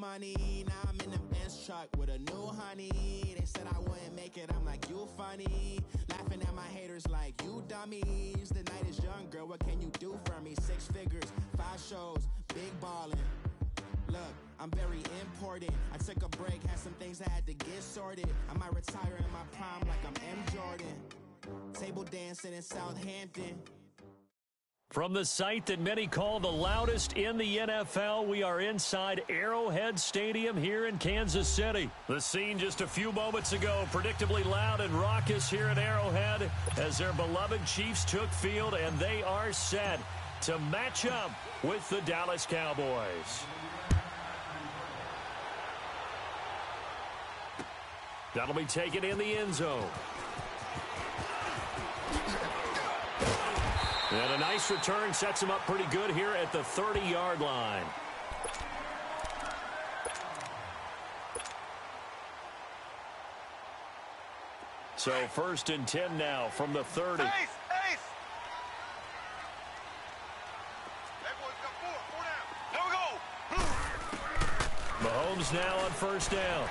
money. Now I'm in the Benz truck with a new honey. They said I wouldn't make it, I'm like, you funny. Laughing at my haters like, you dummies. The night is young, girl, what can you do for me? 6 figures, 5 shows, big ballin'. Look, I'm very important. I took a break, had some things I had to get sorted. I might retire in my prime like I'm M. Jordan. Table dancing in Southampton. From the site that many call the loudest in the NFL, we are inside Arrowhead Stadium here in Kansas City. The scene just a few moments ago, predictably loud and raucous here at Arrowhead as their beloved Chiefs took field, and they are set to match up with the Dallas Cowboys. That'll be taken in the end zone. And a nice return sets him up pretty good here at the 30-yard line. So 1st and 10 now from the 30. Ace! There we go! Mahomes now on 1st down.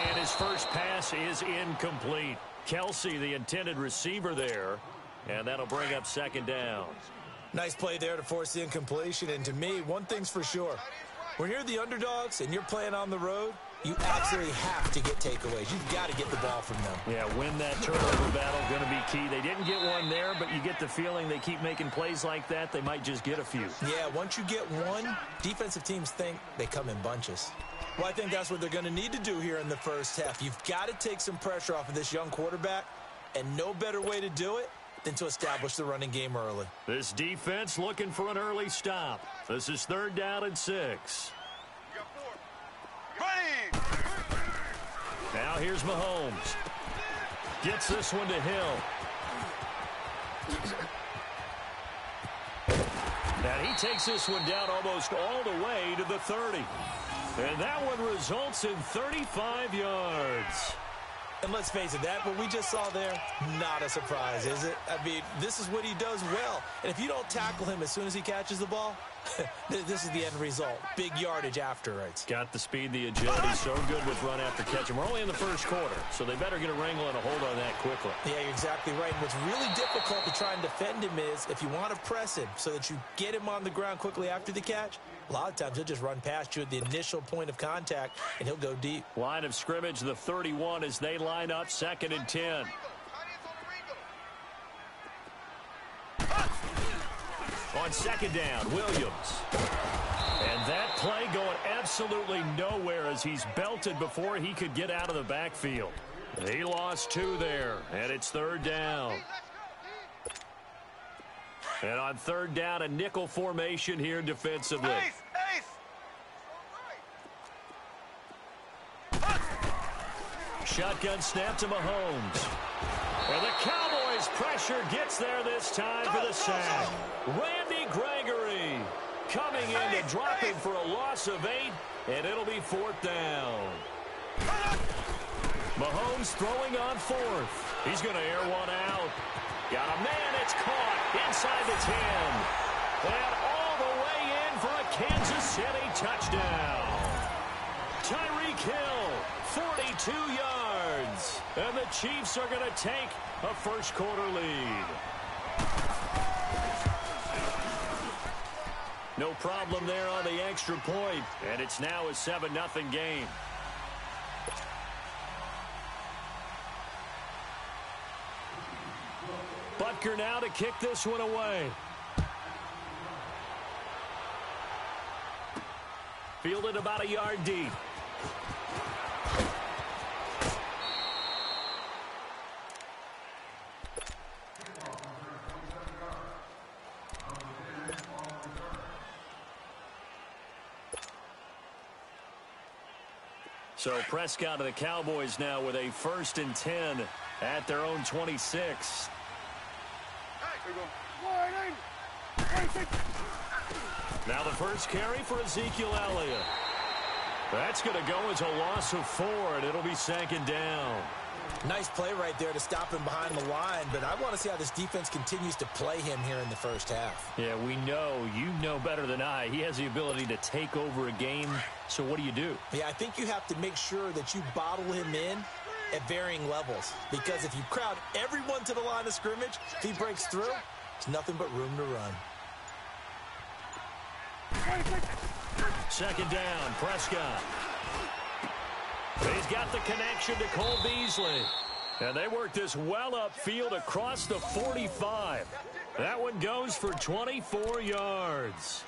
And his first pass is incomplete. Kelsey, the intended receiver there. And that'll bring up 2nd down. Nice play there to force the incompletion. And to me, one thing's for sure. When you're the underdogs and you're playing on the road, you absolutely have to get takeaways. You've got to get the ball from them. Yeah, win that turnover battle, going to be key. They didn't get one there, but you get the feeling they keep making plays like that, they might just get a few. Yeah, once you get one, defensive teams think they come in bunches. Well, I think that's what they're going to need to do here in the first half. You've got to take some pressure off of this young quarterback, and no better way to do it than to establish the running game early. This defense looking for an early stop. This is 3rd down and 6. Now here's Mahomes. Gets this one to Hill. And he takes this one down almost all the way to the 30. And that one results in 35 yards. And let's face it, that what we just saw there, not a surprise, is it? I mean, this is what he does well. And if you don't tackle him as soon as he catches the ball, this is the end result. Big yardage afterwards. Got the speed, the agility, so good with run after catch. And we're only in the first quarter, so they better get a wrangle and a hold on that quickly. Yeah, you're exactly right. And what's really difficult to try and defend him is if you want to press him so that you get him on the ground quickly after the catch, a lot of times he'll just run past you at the initial point of contact, and he'll go deep. Line of scrimmage, the 31 as they line up, 2nd and 10. On 2nd down, Williams. And that play going absolutely nowhere as he's belted before he could get out of the backfield. He lost 2 there, and it's 3rd down. And on 3rd down, a nickel formation here defensively. Shotgun snap to Mahomes. And the Cowboys pressure gets there this time for the sack. Randy Gregory coming in to drop him for a loss of 8, and it'll be 4th down. Mahomes throwing on 4th. He's going to air one out. Got a man, it's caught inside the 10. And all the way in for a Kansas City touchdown. Tyreek Hill, 42 yards. And the Chiefs are going to take a first quarter lead. No problem there on the extra point. And it's now a 7-0 game. Butker now to kick this one away. Fielded about a yard deep. So Prescott of the Cowboys now with a 1st and 10 at their own 26. Now the first carry for Ezekiel Elliott. That's going to go as a loss of 4, and it'll be 2nd down. Nice play right there to stop him behind the line, but I want to see how this defense continues to play him here in the first half. Yeah, we know. You know better than I. He has the ability to take over a game, so what do? Yeah, I think you have to make sure that you bottle him in at varying levels, because if you crowd everyone to the line of scrimmage, if he breaks through, there's nothing but room to run. Second down, Prescott. He's got the connection to Cole Beasley. And they work this well upfield across the 45. That one goes for 24 yards.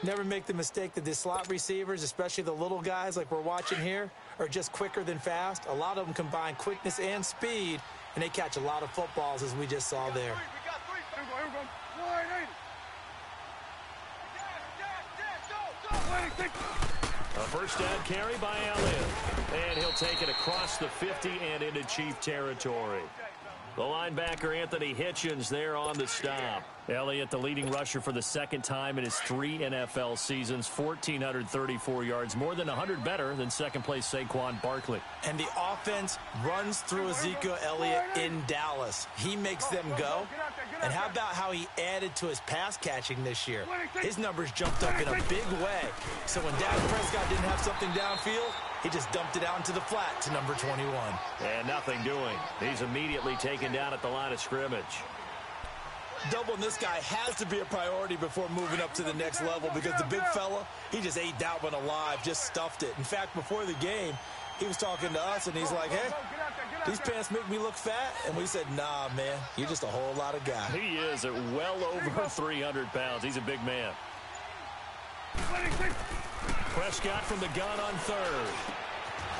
Never make the mistake that the slot receivers, especially the little guys like we're watching here, are just quicker than fast. A lot of them combine quickness and speed, and they catch a lot of footballs, as we just saw there. A first down carry by Elliott. And he'll take it across the 50 and into Chief territory. The linebacker, Anthony Hitchens, there on the stop. Elliott, the leading rusher for the second time in his 3 NFL seasons, 1,434 yards, more than 100 better than second-place Saquon Barkley. And the offense runs through Ezekiel Elliott in Dallas. He makes them go. And how about how he added to his pass catching this year? His numbers jumped up in a big way. So when Dak Prescott didn't have something downfield, he just dumped it out into the flat to number 21. And nothing doing. He's immediately taken down at the line of scrimmage. Doubling this guy has to be a priority before moving up to the next level, because the big fella, he just ate that one alive, just stuffed it. In fact, before the game, he was talking to us, and he's like, hey, these pants make me look fat. And we said, nah, man, you're just a whole lot of guy. He is at well over 300 pounds. He's a big man. Prescott from the gun on third.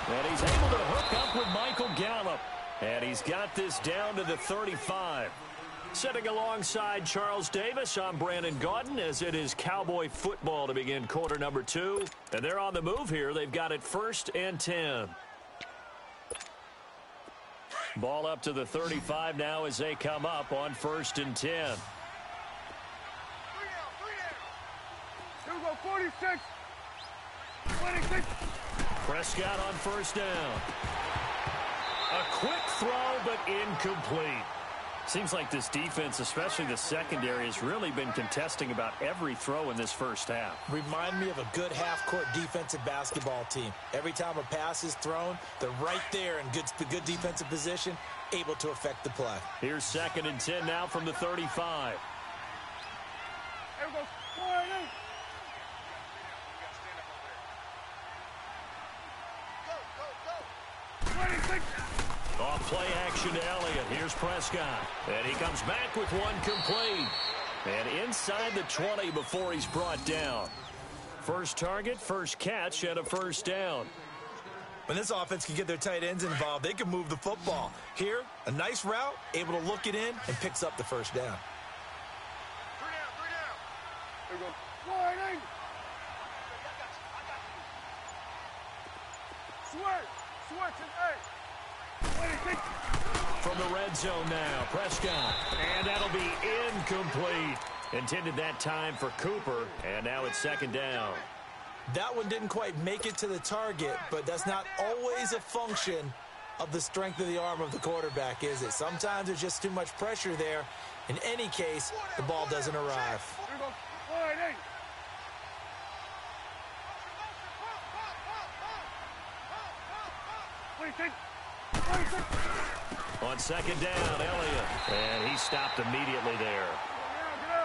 And he's able to hook up with Michael Gallup. And he's got this down to the 35. Sitting alongside Charles Davis, I'm Brandon Gaudin, as it is Cowboy football to begin quarter number 2. And they're on the move here. They've got it 1st and 10. Ball up to the 35 now as they come up on 1st and 10. Here we go, 46. 26. Prescott on 1st down. A quick throw, but incomplete. Seems like this defense, especially the secondary, has really been contesting about every throw in this first half. Remind me of a good half-court defensive basketball team. Every time a pass is thrown, they're right there in good defensive position, able to affect the play. Here's 2nd and 10 now from the 35. Here we go, 48. Go, go, go. 26. Off play action to Elliott. Here's Prescott. And he comes back with one complete. And inside the 20 before he's brought down. First target, first catch, and a first down. When this offense can get their tight ends involved, they can move the football. Here, a nice route, able to look it in, and picks up the first down. 3 down. Here we go, 48. Switch, hey. From the red zone now, Prescott. And that'll be incomplete. Intended that time for Cooper, and now it's 2nd down. That one didn't quite make it to the target, but that's not always a function of the strength of the arm of the quarterback, is it? Sometimes there's just too much pressure there. In any case, the ball doesn't arrive. Here we go, 48. On 2nd down, Elliott. And he stopped immediately there.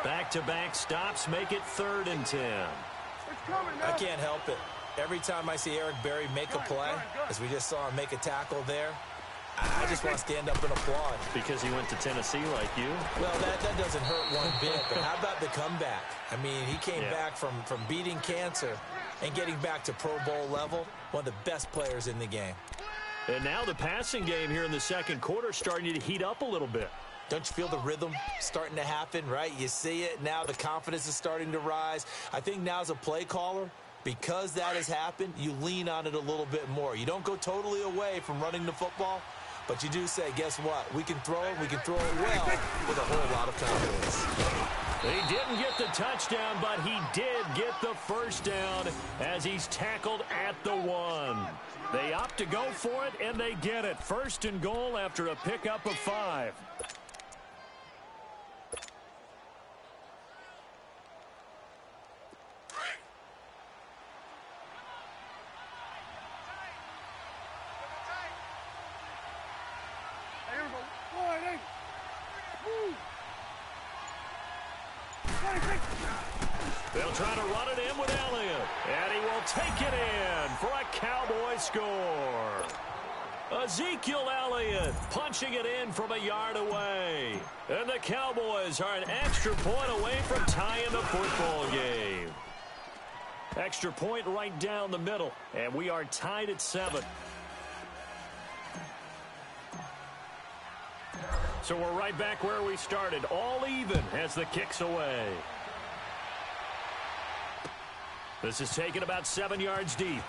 Back-to-back stops make it 3rd and 10. I can't help it. Every time I see Eric Berry make a play, as we just saw him make a tackle there, I just want to stand up and applaud. Because he went to Tennessee like you? Well, that doesn't hurt one bit, but how about the comeback? I mean, he came back from beating cancer and getting back to Pro Bowl level, one of the best players in the game. And now the passing game here in the second quarter starting to heat up a little bit. Don't you feel the rhythm starting to happen, right? You see it now. The confidence is starting to rise. I think now as a play caller, because that has happened, you lean on it a little bit more. You don't go totally away from running the football, but you do say, guess what? We can throw it. We can throw it well with a whole lot of confidence. He didn't get the touchdown, but he did get the first down as he's tackled at the 1. They opt to go for it, and they get it. First and goal after a pickup of 5. They'll try to run it in with Elliott, and he will take it in for a Cowboy score. Ezekiel Elliott punching it in from a yard away. And the Cowboys are an extra point away from tying the football game. Extra point right down the middle, and we are tied at 7. So we're right back where we started, all even as the kick's away. This is taken about 7 yards deep.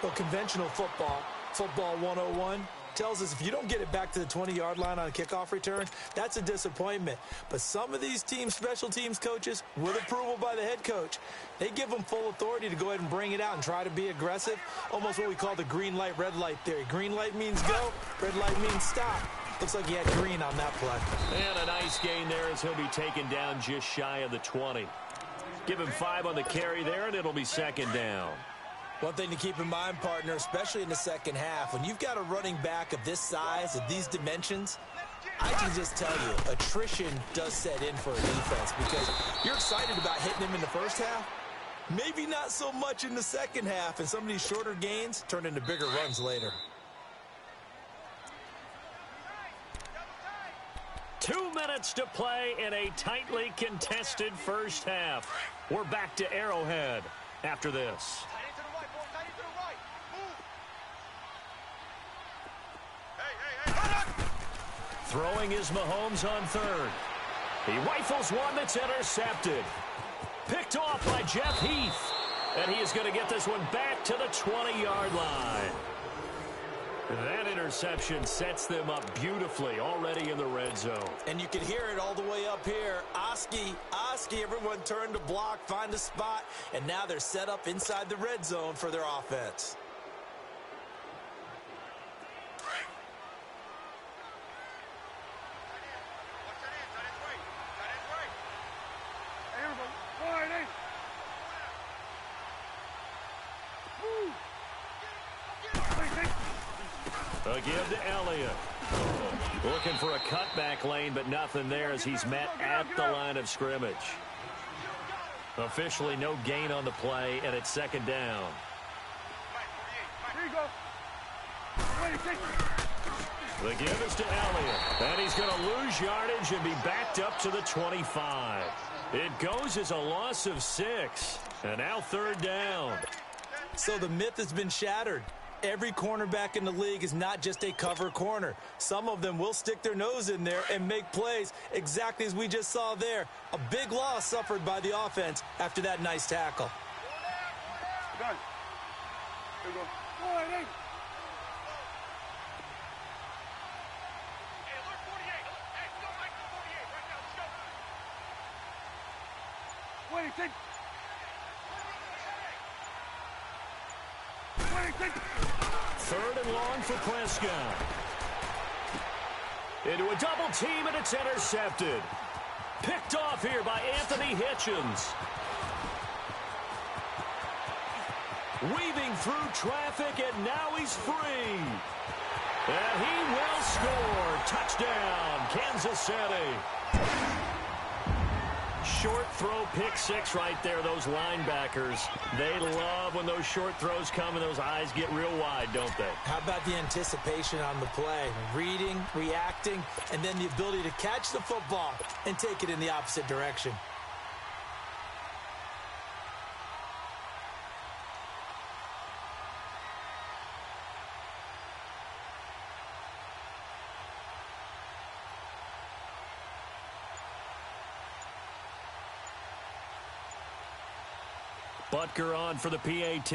Well, conventional football 101, tells us if you don't get it back to the 20-yard line on a kickoff return, that's a disappointment. But some of these teams, special teams coaches, with approval by the head coach, they give them full authority to go ahead and bring it out and try to be aggressive, almost what we call the green light, red light theory. Green light means go, red light means stop. Looks like he had green on that play. And a nice gain there as he'll be taken down just shy of the 20. Give him 5 on the carry there, and it'll be second down. One thing to keep in mind, partner, especially in the second half, when you've got a running back of this size, of these dimensions, I can just tell you, attrition does set in for a defense because you're excited about hitting him in the first half. Maybe not so much in the second half, and some of these shorter gains turn into bigger runs later. 2 minutes to play in a tightly contested first half. We're back to Arrowhead after this. Throwing is Mahomes on third. He rifles one that's intercepted. Picked off by Jeff Heath. And he is going to get this one back to the 20-yard line. That interception sets them up beautifully already in the red zone. And you can hear it all the way up here. Oski, everyone turned to block, find a spot, and now they're set up inside the red zone for their offense. A give to Elliott. Looking for a cutback lane, but nothing there as he's met at the line of scrimmage. Officially no gain on the play, and it's second down. The give is to Elliott, and he's going to lose yardage and be backed up to the 25. It goes as a loss of 6, and now third down. So the myth has been shattered. Every cornerback in the league is not just a cover corner. Some of them will stick their nose in there and make plays exactly as we just saw there. A big loss suffered by the offense after that nice tackle. Done. Here we go. Third and long for Prescott. Into a double team, and it's intercepted. Picked off here by Anthony Hitchens. Weaving through traffic, and now he's free. And he will score. Touchdown, Kansas City. Short throw, pick 6 right there. Those linebackers, they love when those short throws come and those eyes get real wide, don't they? How about the anticipation on the play? Reading, reacting, and then the ability to catch the football and take it in the opposite direction. Butker on for the PAT.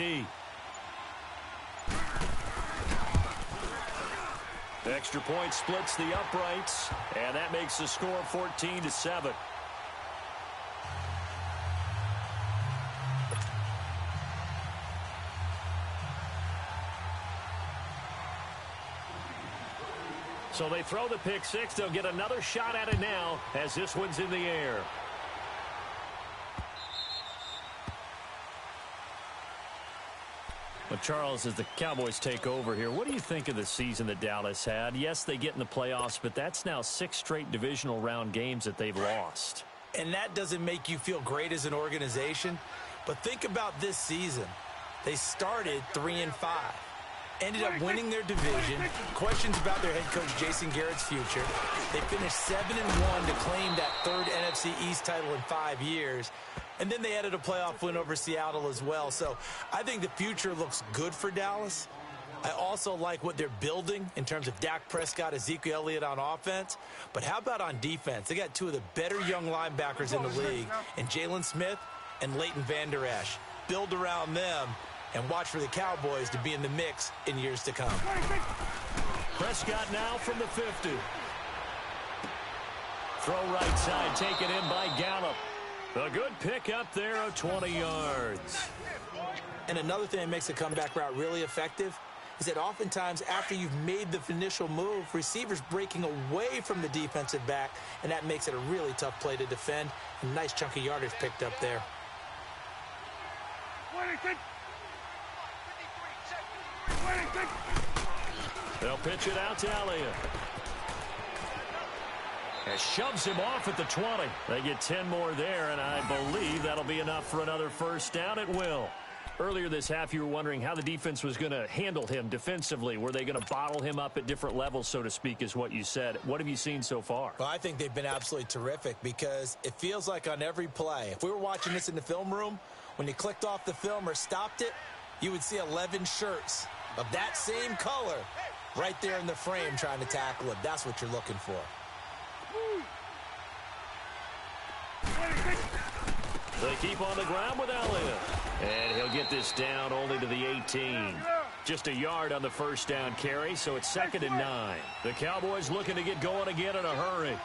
Extra point splits the uprights, and that makes the score 14-7. So they throw the pick six. They'll get another shot at it now as this one's in the air. Well, Charles, as the Cowboys take over here, what do you think of the season that Dallas had? Yes, they get in the playoffs, but that's now 6 straight divisional round games that they've lost. And that doesn't make you feel great as an organization. But think about this season. They started 3-5. Ended up winning their division. Questions about their head coach Jason Garrett's future. They finished 7-1 to claim that 3rd NFC East title in 5 years. And then they added a playoff win over Seattle as well. So I think the future looks good for Dallas. I also like what they're building in terms of Dak Prescott, Ezekiel Elliott on offense. But how about on defense? They got 2 of the better young linebackers in the league, and Jalen Smith and Leighton Vander Esch. Build around them and watch for the Cowboys to be in the mix in years to come. Prescott now from the 50. Throw right side, taken in by Gallup. A good pick up there of 20 yards. And another thing that makes the comeback route really effective is that oftentimes after you've made the initial move, receivers breaking away from the defensive back, and that makes it a really tough play to defend. A nice chunk of yardage picked up there. They'll pitch it out to Elliott. And shoves him off at the 20. They get 10 more there, and I believe that'll be enough for another first down. It will. Earlier this half, you were wondering how the defense was going to handle him defensively. Were they going to bottle him up at different levels, so to speak, is what you said. What have you seen so far? Well, I think they've been absolutely terrific because it feels like on every play, if we were watching this in the film room, when you clicked off the film or stopped it, you would see 11 shirts of that same color right there in the frame trying to tackle him. That's what you're looking for. They keep on the ground with Elliott. And he'll get this down only to the 18. Just a yard on the first down carry, so it's 2nd and 9. The Cowboys looking to get going again in a hurry.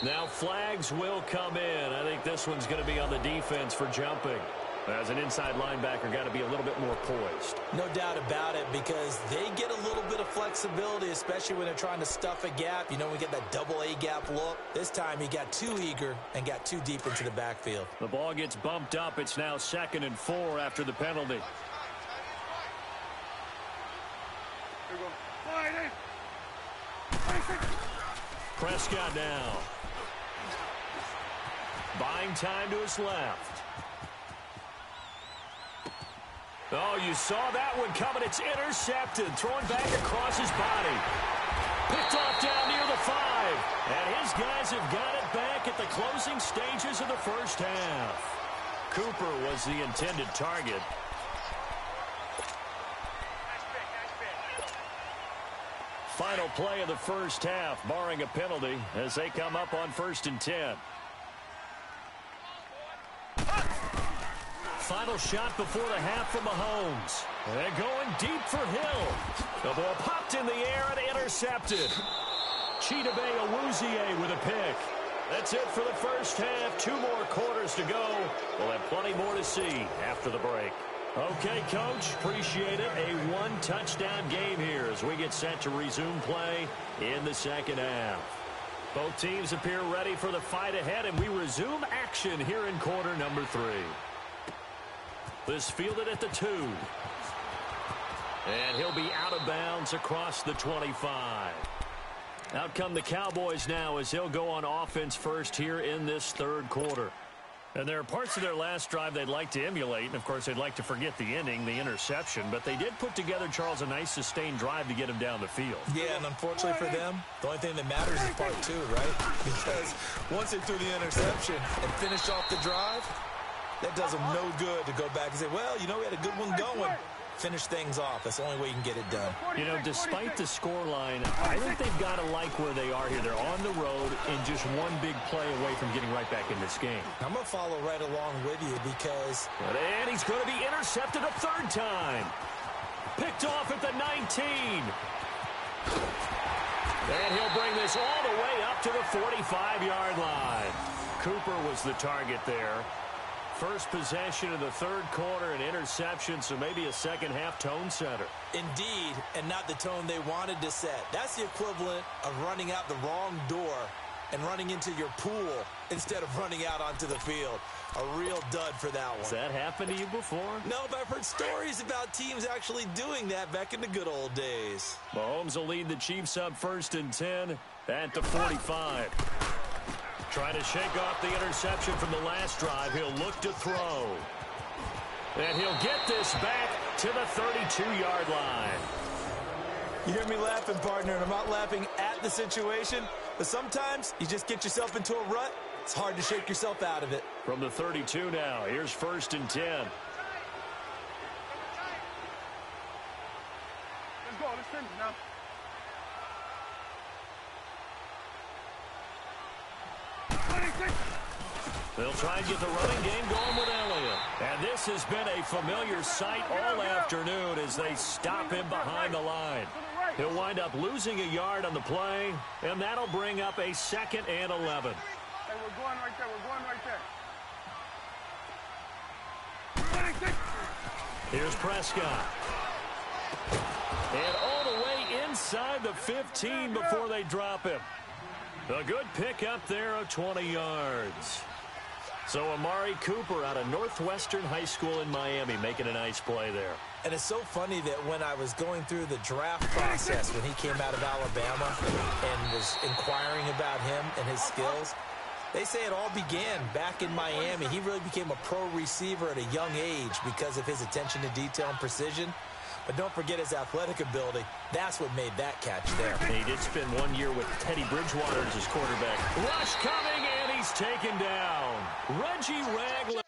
Now flags will come in. I think this one's going to be on the defense for jumping. As an inside linebacker, got to be a little bit more poised. No doubt about it, because they get a little bit of flexibility, especially when they're trying to stuff a gap. You know, we get that double A gap look. This time he got too eager and got too deep into the backfield. The ball gets bumped up. It's now 2nd and 4 after the penalty. Prescott now. Buying time to his left. Oh, you saw that one coming. It's intercepted. Thrown back across his body. Picked off down near the 5. And his guys have got it back at the closing stages of the first half. Cooper was the intended target. Final play of the first half, barring a penalty, as they come up on 1st and 10. Final shot before the half from Mahomes. They're going deep for Hill. The ball popped in the air and intercepted. Chidobe Awuzie with a pick. That's it for the first half. 2 more quarters to go. We'll have plenty more to see after the break. Okay, Coach, appreciate it. A 1-touchdown game here as we get set to resume play in the second half. Both teams appear ready for the fight ahead, and we resume action here in quarter number 3. This fielded at the 2. And he'll be out of bounds across the 25. Out come the Cowboys now as they'll go on offense first here in this 3rd quarter. And there are parts of their last drive they'd like to emulate. And, of course, they'd like to forget the ending, the interception. But they did put together, Charles, a nice sustained drive to get him down the field. Yeah, and unfortunately for them, the only thing that matters is part 2, right? Because once they threw the interception and finished off the drive, that does them no good to go back and say, well, you know, we had a good one going. Finish things off. That's the only way you can get it done. You know, despite the scoreline, I think they've got to like where they are here. They're on the road and just one big play away from getting right back in this game. I'm going to follow right along with you because... And he's going to be intercepted a 3rd time. Picked off at the 19. And he'll bring this all the way up to the 45-yard line. Cooper was the target there. First possession of the third quarter, an interception, so maybe a second-half tone setter. Indeed, and not the tone they wanted to set. That's the equivalent of running out the wrong door and running into your pool instead of running out onto the field. A real dud for that one. Has that happened to you before? No, but I've heard stories about teams actually doing that back in the good old days. Mahomes will lead the Chiefs up 1st and 10 at the 45. Trying to shake off the interception from the last drive. He'll look to throw. And he'll get this back to the 32-yard line. You hear me laughing, partner, and I'm not laughing at the situation, but sometimes you just get yourself into a rut. It's hard to shake yourself out of it. From the 32 now, here's 1st and 10. Let's go. Let's finish now. They'll try and get the running game going with Elliott. And this has been a familiar sight all afternoon as they stop him behind the line. He'll wind up losing a yard on the play, and that'll bring up a 2nd and 11. Hey, we're going right there. We're going right there. Here's Prescott. And all the way inside the 15 before they drop him. A good pickup there of 20 yards. So Amari Cooper out of Northwestern High School in Miami making a nice play there. And it's so funny that when I was going through the draft process when he came out of Alabama and was inquiring about him and his skills, they say it all began back in Miami. He really became a pro receiver at a young age because of his attention to detail and precision. But don't forget his athletic ability. That's what made that catch there. He did spend 1 year with Teddy Bridgewater as his quarterback. Rush coming, and he's taken down. Reggie Ragland.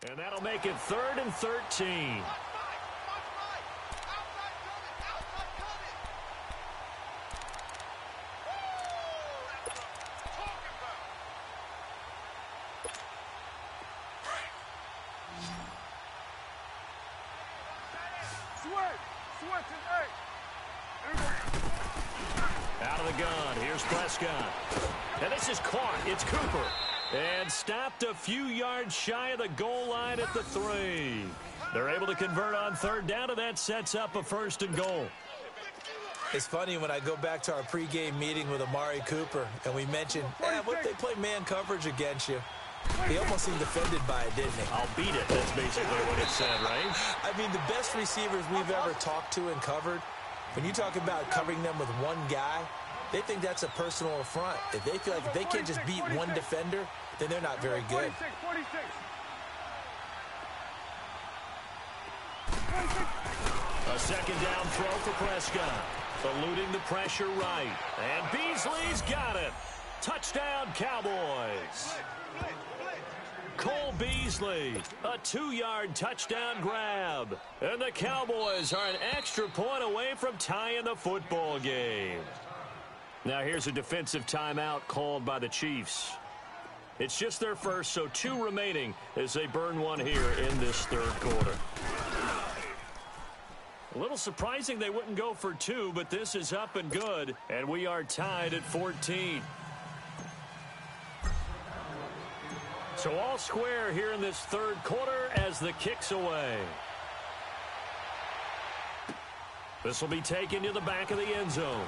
And that'll make it 3rd and 13. Switch to 8. Out of the gun, here's Prescott. And this is caught. It's Cooper. And stopped a few yards shy of the goal line at the 3. They're able to convert on third down, and that sets up a 1st and goal. It's funny when I go back to our pregame meeting with Amari Cooper, and we mentioned, what if they play man coverage against you? He almost seemed offended by it, didn't he? I'll beat it. That's basically what it said, right? I mean, the best receivers we've ever talked to and covered, when you talk about covering them with one guy, they think that's a personal affront. If they feel like if they can't just beat one defender, then they're not very good. A second down throw for Prescott. Eluding the pressure right. And Beasley's got it. Touchdown, Cowboys. Cole Beasley, a 2-yard touchdown grab. And the Cowboys are an extra point away from tying the football game. Now here's a defensive timeout called by the Chiefs. It's just their first, so 2 remaining as they burn one here in this third quarter. A little surprising they wouldn't go for 2, but this is up and good, and we are tied at 14. So all square here in this third quarter as the kick's away. This will be taken to the back of the end zone.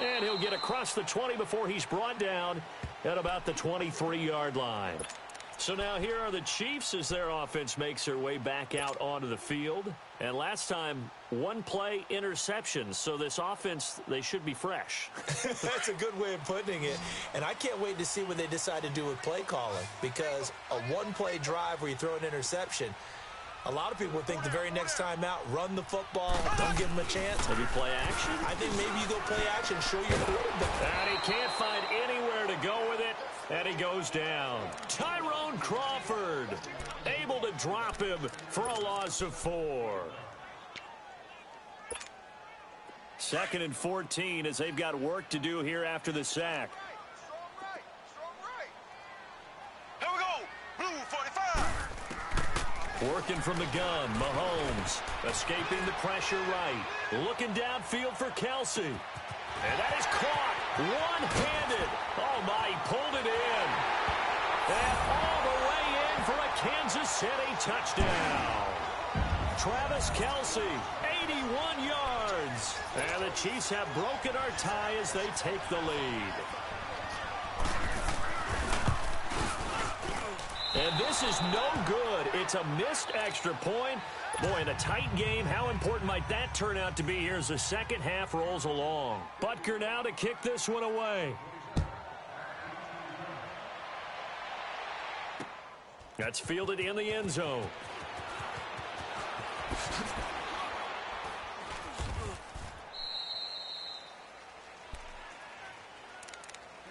And he'll get across the 20 before he's brought down at about the 23-yard line. So now here are the Chiefs as their offense makes their way back out onto the field. And last time, 1 play interception. So this offense, they should be fresh. That's a good way of putting it. And I can't wait to see what they decide to do with play calling. Because a 1-play drive where you throw an interception, a lot of people would think the very next time out, run the football, don't give them a chance. Maybe play action? I think maybe you go play action, show your quarterback. And he can't find anywhere to go with it. And he goes down. Tyrone Crawford able to drop him for a loss of 4. 2nd and 14 as they've got work to do here after the sack. Here we go. Blue 45. Working from the gun, Mahomes escaping the pressure right. Looking downfield for Kelsey. And that is caught one-handed. Oh, my, he pulled it in. And all the way in for a Kansas City touchdown. Travis Kelsey, 81 yards. And the Chiefs have broken our tie as they take the lead. And this is no good. It's a missed extra point. Boy, in a tight game, how important might that turn out to be here as the second half rolls along? Butker now to kick this one away. That's fielded in the end zone.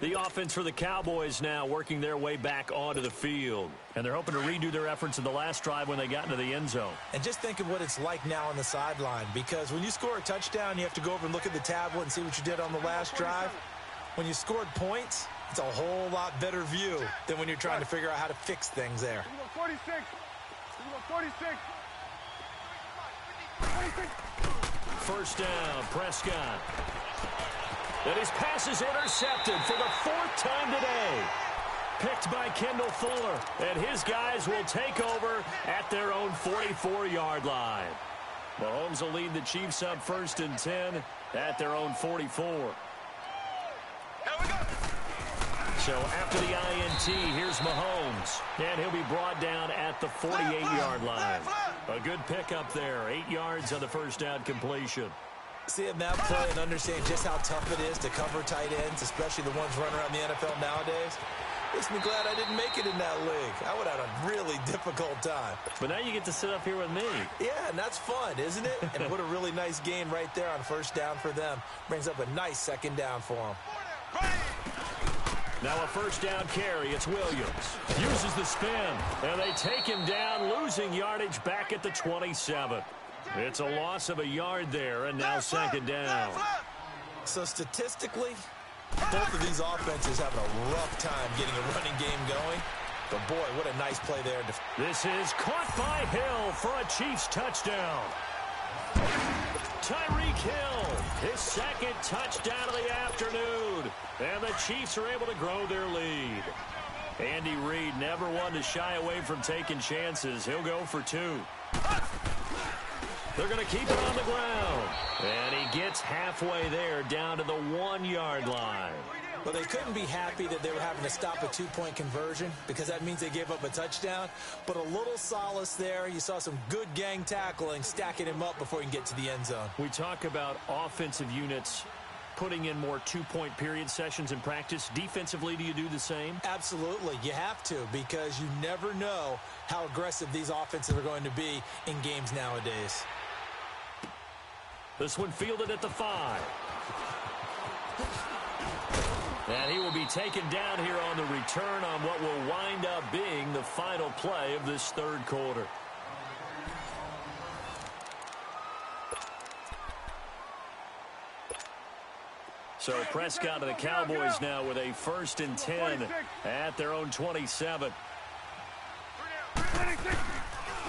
The offense for the Cowboys now working their way back onto the field. And they're hoping to redo their efforts in the last drive when they got into the end zone. And just think of what it's like now on the sideline. Because when you score a touchdown, you have to go over and look at the tablet and see what you did on the last drive. When you scored points, it's a whole lot better view than when you're trying to figure out how to fix things there. 46. 46. 1st down, Prescott. And his pass is intercepted for the 4th time today. Picked by Kendall Fuller. And his guys will take over at their own 44-yard line. Mahomes will lead the Chiefs up 1st and 10 at their own 44. Here we go. So after the INT, here's Mahomes. And he'll be brought down at the 48-yard line. A good pickup there. 8 yards on the 1st down completion. Seeing that play and understanding just how tough it is to cover tight ends, especially the ones running around the NFL nowadays, makes me glad I didn't make it in that league. I would have had a really difficult time. But now you get to sit up here with me. Yeah, and that's fun, isn't it? And what a really nice gain right there on 1st down for them. Brings up a nice 2nd down for them. Now a 1st down carry. It's Williams. Uses the spin. And they take him down, losing yardage back at the 27. It's a loss of a yard there, and now 2nd down. So statistically, both of these offenses having a rough time getting a running game going. But boy, what a nice play there. This is caught by Hill for a Chiefs touchdown. Tyreek Hill, his second touchdown of the afternoon. And the Chiefs are able to grow their lead. Andy Reid never one to shy away from taking chances. He'll go for 2. They're going to keep it on the ground. And he gets halfway there down to the 1-yard line. Well, they couldn't be happy that they were having to stop a 2-point conversion because that means they gave up a touchdown. But a little solace there. You saw some good gang tackling, stacking him up before he can get to the end zone. We talk about offensive units putting in more 2-point period sessions in practice. Defensively, do you do the same? Absolutely. You have to, because you never know how aggressive these offenses are going to be in games nowadays. This one fielded at the 5. And he will be taken down here on the return on what will wind up being the final play of this third quarter. So Prescott and the Cowboys now with a 1st and 10 at their own 27.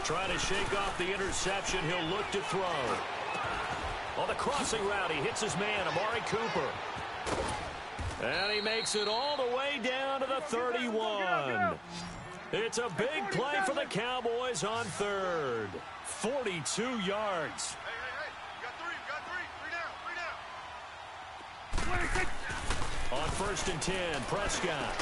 Trying to shake off the interception. He'll look to throw. On the crossing route, he hits his man, Amari Cooper. And he makes it all the way down to the 31. It's a big play for the Cowboys on 3rd. 42 yards. On 1st and 10, Prescott.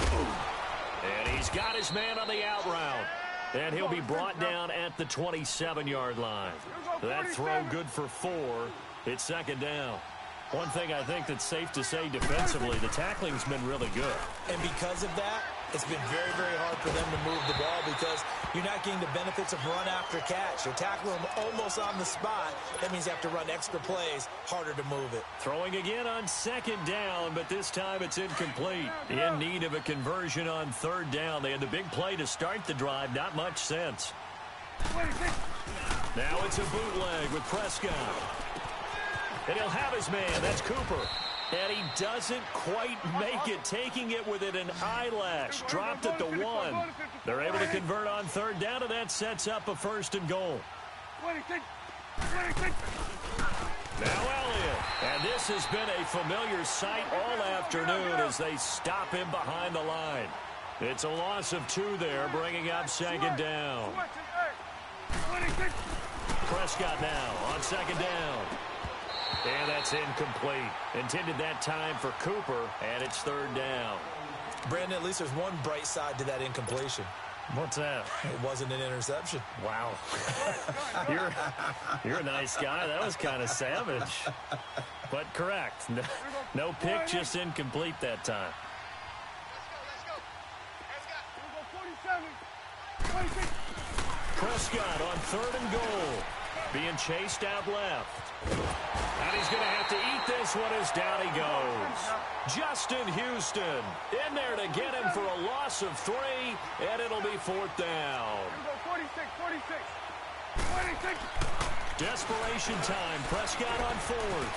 And he's got his man on the out route. And he'll be brought down at the 27-yard line. That throw good for 4. It's 2nd down. One thing I think that's safe to say defensively, the tackling's been really good. And because of that, it's been very, very hard for them to move the ball because you're not getting the benefits of run after catch. You're tackling them almost on the spot. That means you have to run extra plays, harder to move it. Throwing again on 2nd down, but this time it's incomplete. In need of a conversion on 3rd down. They had the big play to start the drive. Not much sense. Now it's a bootleg with Prescott. And he'll have his man. That's Cooper. And he doesn't quite make it, taking it within an eyelash. Dropped at the 1. They're able to convert on 3rd down, and that sets up a 1st and goal. Now Elliott. And this has been a familiar sight all afternoon as they stop him behind the line. It's a loss of 2 there, bringing up 2nd down. Prescott now on 2nd down. And that's incomplete. Intended that time for Cooper, and it's 3rd down. Brandon, at least there's one bright side to that incompletion. What's that? It wasn't an interception. Wow. You're a nice guy. That was kind of savage. But correct. No pick, just incomplete that time. Prescott on 3rd and goal. Being chased out left. And he's going to have to eat this one as down he goes. Justin Houston in there to get him for a loss of 3, and it'll be 4th down. 46. Desperation time. Prescott on 4th.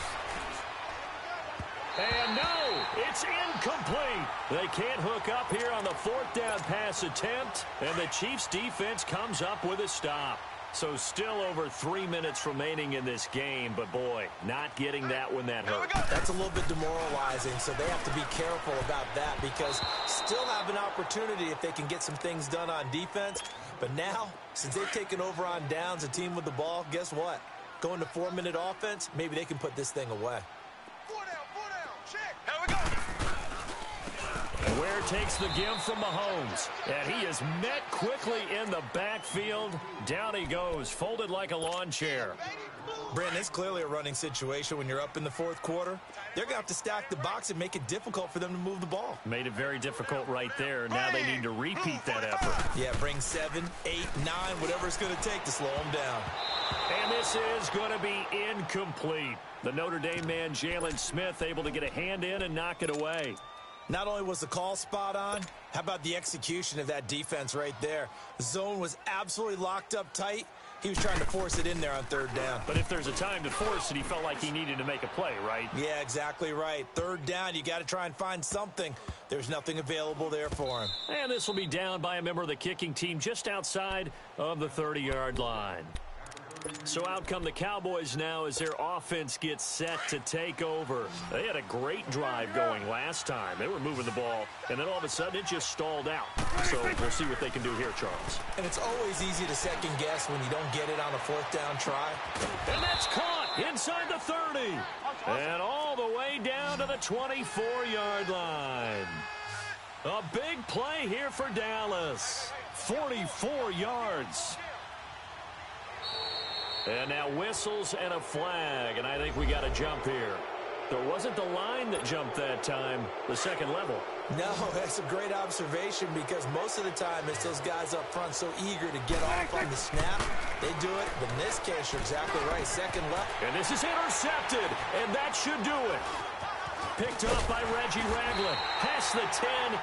And no, it's incomplete. They can't hook up here on the 4th down pass attempt, and the Chiefs defense comes up with a stop. So still over 3 minutes remaining in this game, but boy, not getting that when that hurt. That's a little bit demoralizing, so they have to be careful about that because still have an opportunity if they can get some things done on defense. But now, since they've taken over on downs, a team with the ball, guess what? Going to 4-minute offense, maybe they can put this thing away. 4 down, check. Here we go. Ware takes the give from Mahomes, and he is met quickly in the backfield. Down he goes, folded like a lawn chair. Brandon, it's clearly a running situation when you're up in the 4th quarter. They're going to have to stack the box and make it difficult for them to move the ball. Made it very difficult right there. Now they need to repeat that effort. Yeah, bring 7, 8, 9, whatever it's going to take to slow them down. And this is going to be incomplete. The Notre Dame man, Jalen Smith, able to get a hand in and knock it away. Not only was the call spot on, how about the execution of that defense right there? The zone was absolutely locked up tight. He was trying to force it in there on 3rd down. But if there's a time to force it, he felt like he needed to make a play, right? Yeah, exactly right. 3rd down, you got to try and find something. There's nothing available there for him. And this will be down by a member of the kicking team just outside of the 30-yard line. So out come the Cowboys now as their offense gets set to take over. They had a great drive going last time. They were moving the ball, and then all of a sudden it just stalled out. So we'll see what they can do here, Charles. And it's always easy to second guess when you don't get it on a fourth down try. And that's caught inside the 30. And all the way down to the 24-yard line. A big play here for Dallas. 44 yards. And now whistles and a flag, and I think we got a jump here. So it wasn't the line that jumped that time, the second level. No, that's a great observation because most of the time it's those guys up front so eager to get off on the snap. They do it, but in this case, you're exactly right, second level. And this is intercepted, and that should do it. Picked up by Reggie Ragland, past the 10.